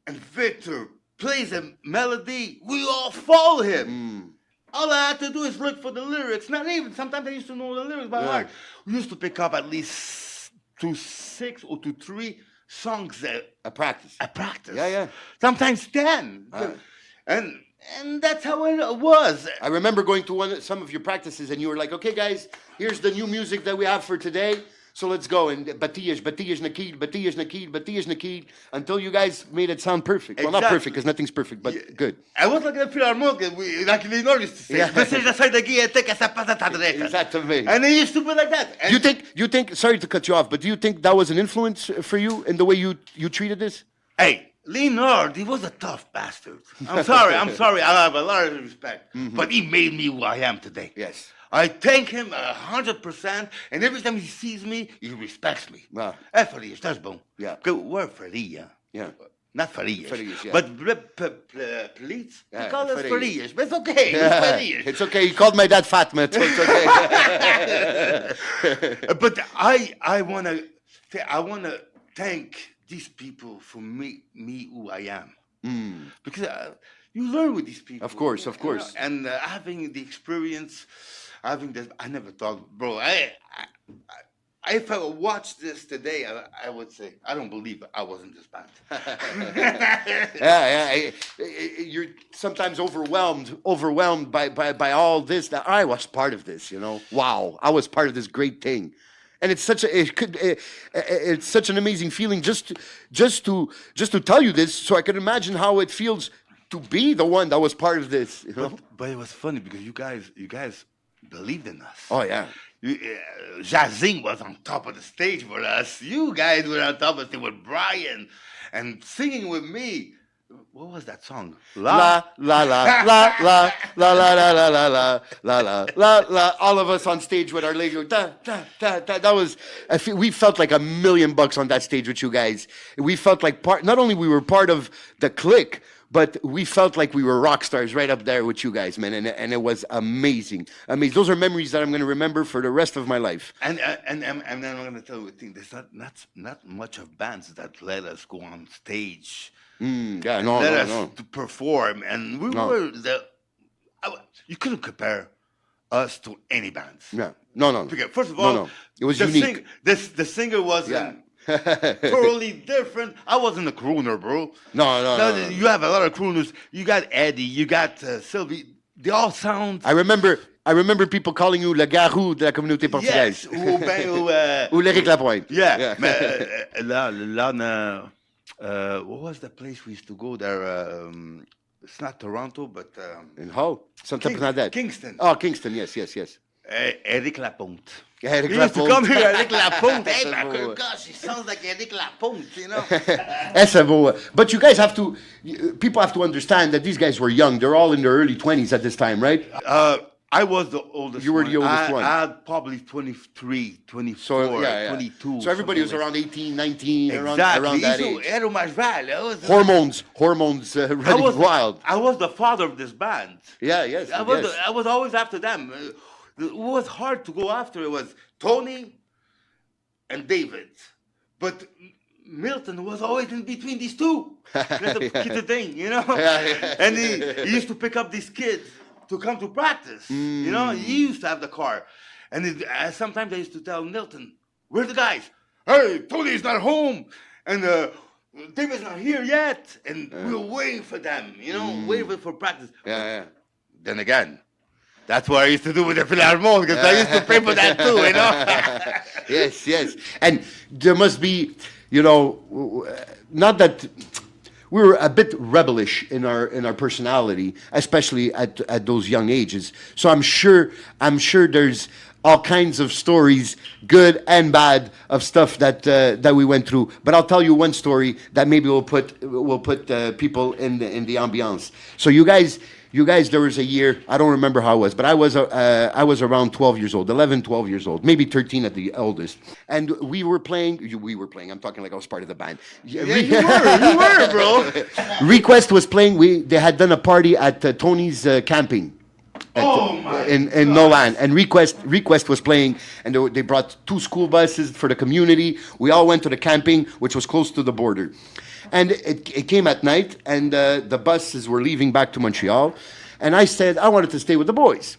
and Victor plays a melody. We all follow him. All I had to do is look for the lyrics. Not even. Sometimes I used to know the lyrics by heart. We used to pick up at least 6 or 3 songs A practice. Yeah. Sometimes 10. And that's how it was. I remember going to some of your practices, and you were like, "Okay, guys, here's the new music that we have for today. So let's go. And Batias, Nakil, until you guys made it sound perfect. Well, not Exactly. perfect, because nothing's perfect, but good. I was like a Filarmonicas, like in Norris to say. Yeah. Você já sai daqui até que essa pata tá direita. Exatamente. And it used to be like that. And You think, sorry to cut you off, but do you think that was an influence for you in the way you treated this? hey, Leonard, he was a tough bastard. I'm sorry. I have a lot of respect. But he made me who I am today. Yes. I thank him 100%, and every time he sees me, he respects me. Wow. Farias, that's bom. Yeah. We're Faria. Yeah. Not Farias. Farias, yeah. But police, Yeah, they call us Farias. Farias. But it's okay. It's Farias. It's okay. You called my dad Fatma, so it's okay. But I wanna thank these people for me who I am. Because you learn with these people. Of course. And having the experience, having this, I never thought, bro. If I watched this today, I would say I don't believe I was in this band. You're sometimes overwhelmed by all this. That I was part of this. Wow, I was part of this great thing. And it's it's such an amazing feeling just to tell you this, so I can imagine how it feels to be the one that was part of this. But it was funny because you guys believed in us. Oh yeah. Jazing was on top of the stage for us. You guys were on top of the stage with Brian and singing with me. What was that song? La la la la la la la la la la la la la la. All of us on stage with our lady. Da, da, da, da. That was. We felt like $1 million on that stage with you guys. We felt like not only we were part of the clique, but we felt like we were rock stars right up there with you guys, man. And it was amazing. Those are memories that I'm going to remember for the rest of my life. And then I'm going to tell you a thing. There's not much of bands that let us go on stage. Let us to perform, and we were you couldn't compare us to any bands. Yeah, no. Because first of all, it was unique. The singer wasn't totally different. I wasn't a crooner, bro. No. You have a lot of crooners. You got Eddie. You got Sylvie. They all sound. I remember people calling you le garou de la communauté portugaise. Yes, ou l'Éric Lapointe. Yeah. What was the place we used to go there? It's not Toronto, but in Hull, Santa Bernadette, Kingston. Oh, Kingston, yes. Eric Lapointe. Eric He used to come here, Eric Lapointe. That's Hey, a my gosh, he sounds like Eric Lapointe, That's a beau. But you guys people have to understand that these guys were young. They're all in their early 20s at this time, right? I was the oldest. You were the oldest one. I had probably 23, 24, 22. So everybody was around 18, 19, exactly. around that age. Era o mais velho. Hormones running wild. I was the father of this band. Yes. I was always after them. It was hard to go after. It was Tony and David. But Milton was always in between these two. That's the thing, And he used to pick up these kids to come to practice. He used to have the car. And sometimes I used to tell Milton, where are the guys? Hey, Tony's not home. And David's not here yet. And we were waiting for them, waiting for practice. Yeah. Then again, that's what I used to do with the Filarmonicas, because I used to pay for that too, Yes. And there must be, not that we were a bit rebellish in our personality, especially at those young ages. So I'm sure there's all kinds of stories, good and bad, of stuff that we went through. But I'll tell you one story that maybe will put people in the ambiance. So you guys, there was a year, I don't remember how it was, but I was around 12 years old, 11, 12 years old, maybe 13 at the oldest. And we were playing, I'm talking like I was part of the band. Yeah, you were, bro. Request was playing, they had done a party at Tony's camping. In Nolan, and Request was playing, and they brought 2 school buses for the community. We all went to the camping, which was close to the border. And it came at night, and the buses were leaving back to Montreal. And I said I wanted to stay with the boys.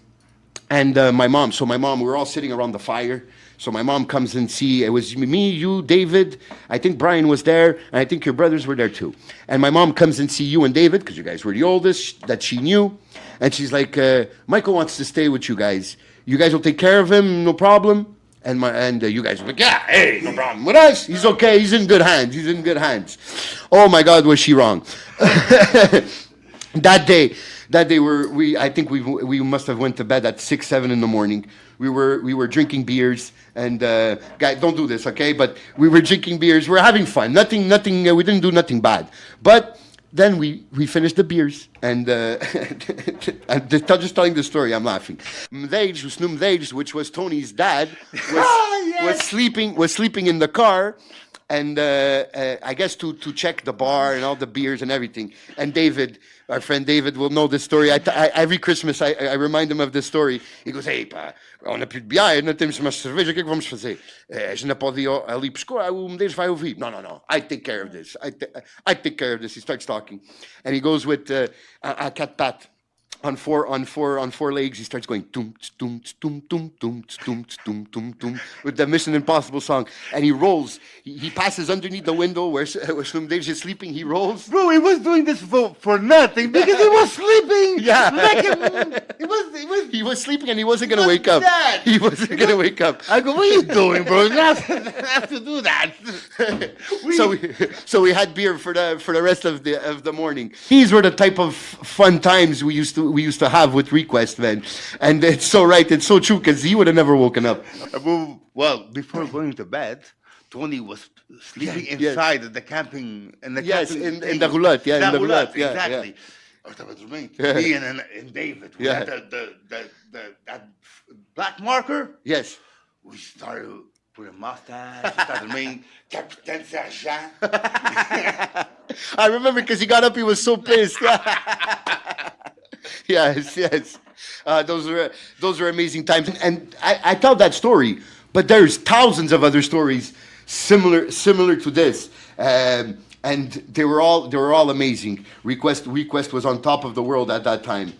And my mom, we were all sitting around the fire. So my mom comes and it was me, you, David, I think Brian was there, and I think your brothers were there too. And my mom comes and see you and David, because you guys were the oldest, that she knew. And she's like, Michael wants to stay with you guys. You guys will take care of him, no problem. And you guys were like, yeah, hey, no problem with us. He's okay. He's in good hands. He's in good hands. Oh my God, was she wrong? That day, I think we must have went to bed at 6, 7 in the morning. We were drinking beers, and guys, don't do this, okay? But we were drinking beers. We were having fun. Nothing. We didn't do nothing bad. But then we finished the beers, and I'm just telling the story. I'm laughing. Mdej, which was Tony's dad, was sleeping in the car. And I guess to check the bar and all the beers and everything. And David, our friend David, will know this story. Every Christmas I remind him of this story. He goes, hey, pá, on n'a plus de bière, não temos mais cerveja, o que é que vamos fazer? A gente não pode ir ali buscar, o Medeiros vai ouvir. No, I take care of this. I take care of this. He starts talking. And he goes with a cat pat. On four legs, he starts going tum tum tum tum tum tum tum tum tum with the Mission Impossible song, and he rolls. He passes underneath the window where Dave's is sleeping. He rolls. Bro, he was doing this for nothing because he was sleeping. Yeah, he was sleeping and he wasn't gonna wake up. He wasn't gonna wake up. I go, what are you doing, bro? You have to do that. So we had beer for the rest of the morning. These were the type of fun times we used to have with Request, man. And it's so right, it's so true, because he would have never woken up. Well, before going to bed, Tony was sleeping inside the camping. In the roulotte, in the roulotte, exactly. Yeah. Me and David, we had that black marker. Yes. We started with a mustache. We started reading Capitaine Sergent. I remember because he got up, he was so pissed. Yes. Those were amazing times, and I tell that story, but there's thousands of other stories similar to this, and they were all amazing. Request was on top of the world at that time.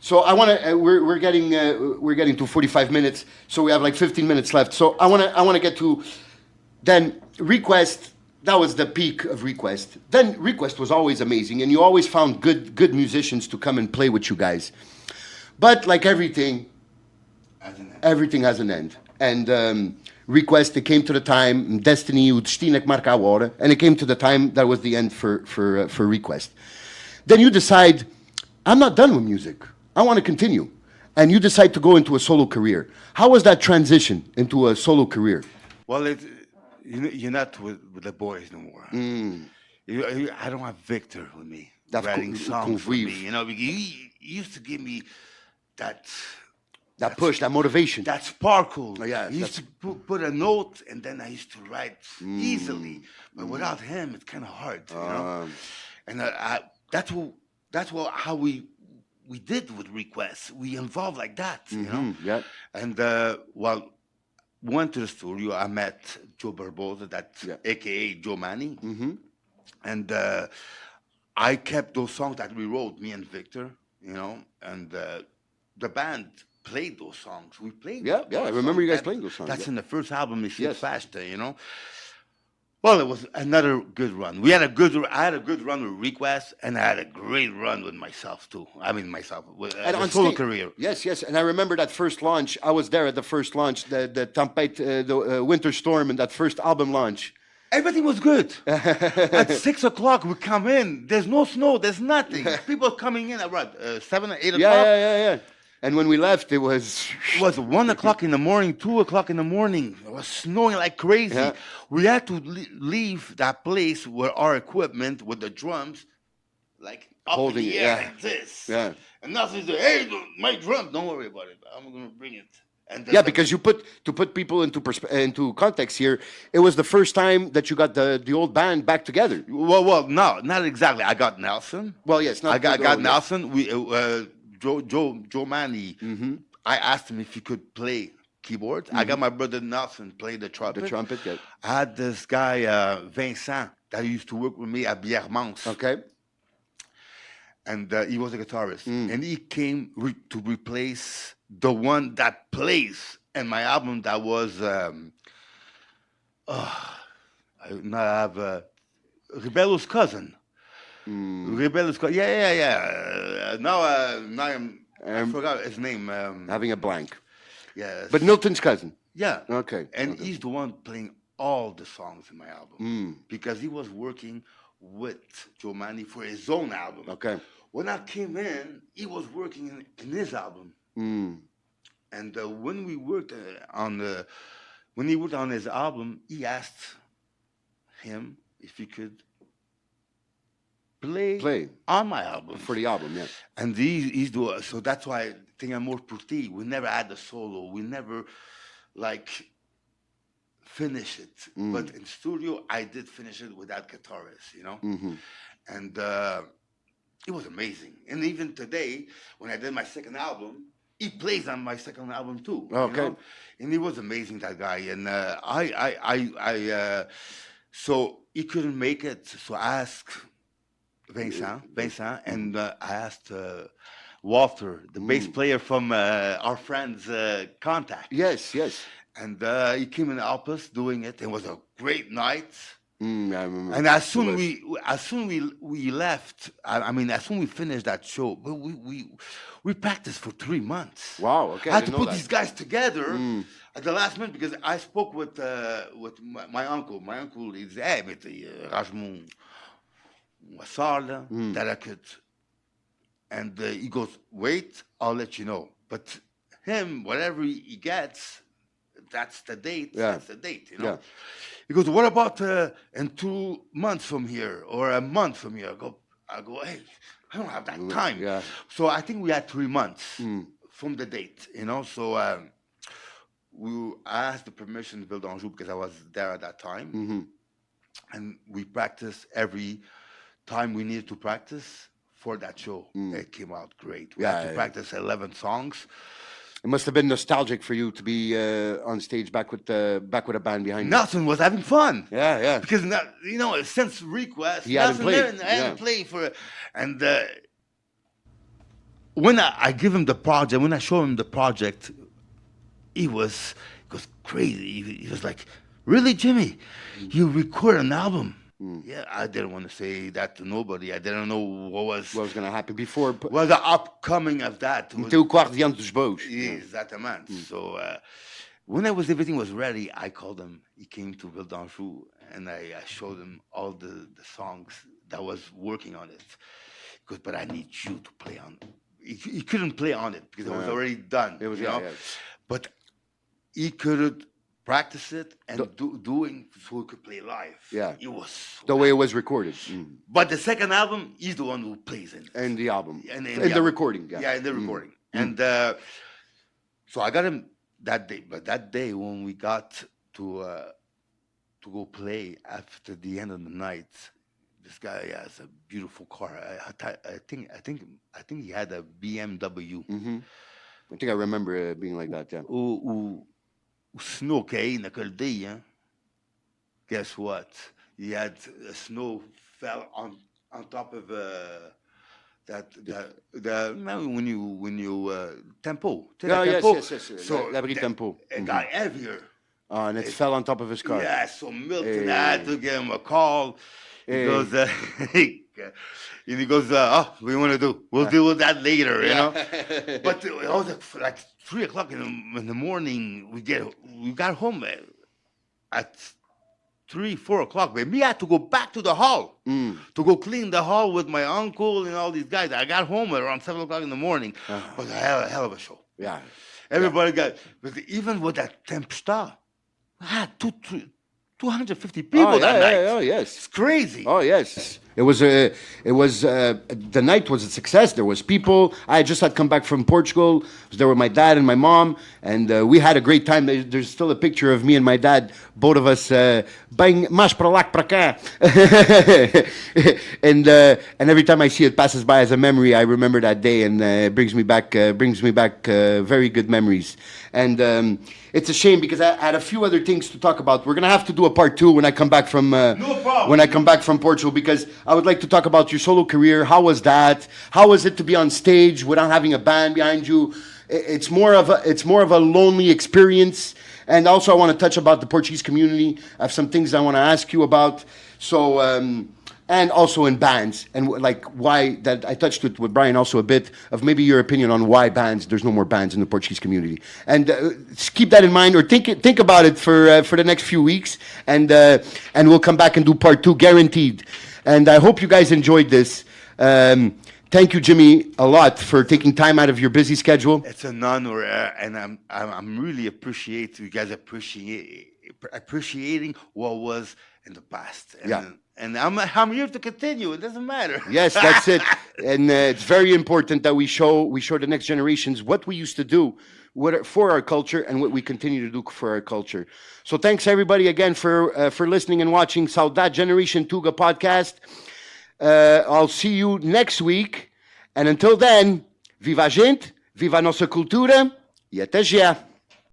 So I want to. We're getting to 45 minutes, so we have like 15 minutes left. So I want to get to then Request. That was the peak of Request. Then Request was always amazing, and you always found good musicians to come and play with you guys. But like everything has an end. And Request, it came to the time, Destiny, o destino é que marca a hora, and it came to the time that was the end for Request. Then you decide, I'm not done with music. I want to continue. And you decide to go into a solo career. How was that transition into a solo career? Well, you're not with the boys no more. I don't have Victor with me writing songs with me. You know, he used to give me that push, that motivation, that sparkle. Oh, yeah, he used to put a note, and then I used to write easily. But without him, it's kind of hard. You know? And that's how we did with Requests. We involved like that. You know. Yeah. And went to the studio. I met Joe Barbosa, AKA Joe Manny, and I kept those songs that we wrote, me and Victor, you know, and the band played those songs. We played. Yeah. I remember you guys playing those songs. That's in the first album, It's Faster, you know. Well, it was another good run. I had a good run with Request, and I had a great run with myself too. With a solo career. Yes, and I remember that first launch. I was there at the first launch, the Tempête, the Winter Storm, and that first album launch. Everything was good. At 6 o'clock, we come in. There's no snow. There's nothing. People coming in at 7 or 8 o'clock. Yeah. And when we left, it was 1 o'clock in the morning, 2 o'clock in the morning. It was snowing like crazy. Yeah. We had to leave that place with our equipment, with the drums, like up holding in the air like this. Yeah. And nothing said, hey, my drums, don't worry about it. I'm going to bring it. And because to put people into context here, it was the first time that you got the old band back together. Well, no, not exactly. I got Nelson. Well, yes, I got Nelson. We Joe Manny. I asked him if he could play keyboard. I got my brother Nelson play the trumpet. Yeah. I had this guy Vincent that used to work with me at Bière Mance. Okay. And he was a guitarist, and he came to replace the one that plays in my album. That was Rebello's cousin. Rebello's cousin. Yeah. Now I forgot his name. Having a blank. Yes. But Milton's cousin. Yeah. Okay. And Okay. he's the one playing all the songs in my album Mm. because he was working with Joe Manny for his own album. Okay. When I came in, he was working in his album. Mm. And when we worked when he worked on his album, he asked him if he could play on my album For the album, yeah. and he's doing so. That's why I think I'm more pretty. We never had a solo. We never like finish it. But in studio, I did finish it with that guitarist, you know. Mm-hmm. And it was amazing. And even today, when I did my second album, he plays on my second album too. Okay. You know? And he was amazing, that guy. And so he couldn't make it. So I asked Vincent, and I asked Walter, the bass player from our friend's Contact. Yes, yes. And he came and helped us doing it. It was a great night. I remember. And as soon we left, I mean, as soon we finished that show, we practiced for 3 months. Wow. Okay. I had to put these guys together at the last minute because I spoke with my uncle. My uncle, il disait, hey, mais Rajmon, on va sort là, t'as la cut. And he goes, wait, I'll let you know. But him, whatever he gets, that's the date. Yeah. That's the date, you know. Yeah. He goes, what about in 2 months from here or a month from here? I go, hey, I don't have that time. Yeah. So I think we had 3 months from the date, you know. So I asked the permission to build Anjou because I was there at that time. And we practiced every time we needed to practice for that show. It came out great. We had to practice 11 songs. It must have been nostalgic for you to be on stage back with a band behind you. Nelson was having fun. Yeah, yeah. Because, you know, since request, He hadn't Nelson played. hadn't played for it. And when I give him the project, when I show him the project, he was crazy. He was like, really, Jimmy? You record an album? Yeah, I didn't want to say that to nobody. I didn't know what was going to happen before. Well, the upcoming of that. Teu quarto diante dos bois. Exactly. So when everything was ready, I called him. He came to Ville d'Anjou, and I showed him all the songs that was working on it. He goes, but I need you to play on it. He couldn't play on it because it was already done. It was, you know? But he could practice it and doing so he could play live. Yeah. It was the way it was recorded. But the second album, he's the one who plays in it. And the album. And the recording. Yeah, yeah, in the recording. And so I got him that day. But that day when we got to go play after the end of the night, this guy has a beautiful car. I think he had a BMW. I think I remember it being like that, yeah. O snow caí naquele dia, hein? Guess what? He had snow fell on top of when you tempo. Yes. So l'abri tempo. It got heavier. And it fell on top of his car. Yeah, so Milton had to give him a call. He goes, oh, what do you want to do? We'll deal with that later, you know. But it was like 3 o'clock in the morning. We got home at 3, 4 o'clock. But me had to go back to the hall to go clean the hall with my uncle and all these guys. I got home at around 7 o'clock in the morning. It was a hell of a show. Yeah. Everybody got, but even with that Tempesta, I had 250 people that night. Oh yes, it's crazy. Oh yes, it was the night was a success. There was people. I just had come back from Portugal. I was there with my dad and my mom, and we had a great time. There's still a picture of me and my dad, both of us, bem mais para lá que para cá. And every time I see it passes by as a memory, I remember that day, and it brings me back very good memories. And it's a shame because I had a few other things to talk about. We're gonna have to do a part 2 when I come back from when I come back from Portugal, because I would like to talk about your solo career. How was that? How was it to be on stage without having a band behind you? It's more of a lonely experience. And also I want to touch about the Portuguese community. I have some things I want to ask you about. So, and also in bands, and like why, that I touched with Brian also a bit, of maybe your opinion on why there's no more bands in the Portuguese community. And keep that in mind, or think about it for the next few weeks, and we'll come back and do part 2, guaranteed. And I hope you guys enjoyed this. Thank you, Jimmy, a lot for taking time out of your busy schedule. It's an honor, and I'm really appreciate you guys appreciating what was in the past. And I'm here to continue. It doesn't matter. Yes, that's it. And it's very important that we show the next generations what we used to do for our culture and what we continue to do for our culture. So thanks everybody again for listening and watching Saudade Generation Tuga podcast. I'll see you next week. And until then, viva a gente, viva a nossa cultura e até já.